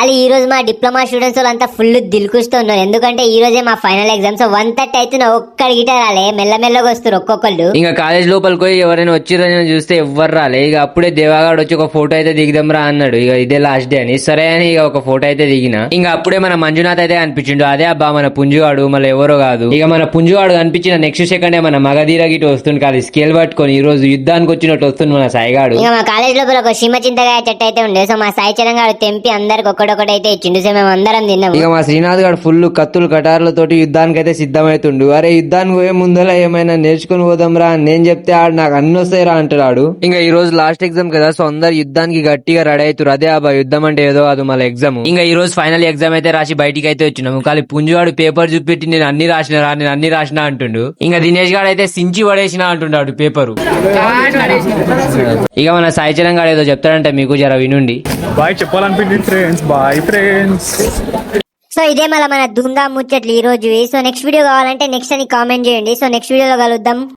ఖాళీ ఈ రోజు మా డిప్లొమా స్టూడెంట్స్ వాళ్ళంతా ఫుల్ దిల్కుస్తూ ఉన్నారు. ఎందుకంటే ఈ రోజే మా ఫైనల్ ఎగ్జామ్స్ 1:30 అవుతున్నా ఒక్కడి గిట రాలే, మెల్లమెల్లగా వస్తారు ఒక్కొక్కళ్ళు. ఇంకా కాలేజ్ లోపలికి పోయి ఎవరైనా వచ్చిరని చూస్తే ఎవ్వరు రాలే. ఇక అప్పుడే దేవాగాడు వచ్చి ఒక ఫోటో అయితే దిగుదాం రా అన్నాడు. ఇక ఇదే లాస్ట్ డే అని సరే అని ఇక ఒక ఫోటో అయితే దిగిన. ఇంకా అప్పుడే మన మంజునాథ్ అయితే కనిపించిండు. అదే అబ్బా మన పుంజుగాడు, మళ్ళీ ఎవరో కాదు. ఇక మన పుంజుగాడు కనిపించిన నెక్స్ట్ సెకండే మన మగధీర గిట్ వస్తుంది కాదు స్కేల్ పట్టుకొని ఈ రోజు యుద్ధానికి వచ్చినట్టు వస్తుంది మన సాయిగాడు. ఇక మా కాలేజ్ లోపల ఒక సీమ చింతకాయ చెట్టు అయితే ఉండే. సో మా సాయి చరణ్ గారు తెంపి అందరికి ఒక్కడొక్కడైతే ఇచ్చిండు. సో మేము అందరం తిన్నాము. ఇక మా శ్రీనాథ్ గారు ఫుల్ కత్తులు కటార్లతోటి యుద్ధానికి అయితే సిద్ధమైతుండు. అరే యుద్ధానికి పోయే ముందర ఏమైనా నేర్చుకుని పోదాం రా అని నేను చెప్తే ఆడు నాకు అన్ని వస్తాయి రా అంటాడు. ఇంకా ఈ రోజు లాస్ట్ ఎగ్జామ్ కదా, సో అందరు యుద్ధానికి గట్టిగా రెడీ అవుతారు. అదే అబ్బా యుద్ధం అంటే ఏదో అది మళ్ళీ ఎగ్జామ్. ఇంకా ఈ రోజు ఫైనల్ ఎగ్జామ్ అయితే రాసి బయటికి అయితే వచ్చినాము. కానీ పుంజువాడు పేపర్ చూపెట్టి నేను అన్ని రాసిన అంటుండు. ఇంకా దినేష్ గాడు అయితే సించి పడేసిన అంటున్నాడు పేపరు. ఇక మన సాయి చరణ్ గారు ఏదో చెప్తాడంటే మీకు జర వినుండి. బాయ్ చెప్పాలనిపించింది ఫ్రెండ్స్. Bye friends. సో ఇదే మళ్ళీ మన ధూమ్ధామ్ ముచ్చట్లు ఈ రోజు. సో నెక్స్ట్ వీడియో కావాలంటే నెక్స్ట్ అని కామెంట్ చేయండి. సో నెక్స్ట్ వీడియోలో కలుద్దాం.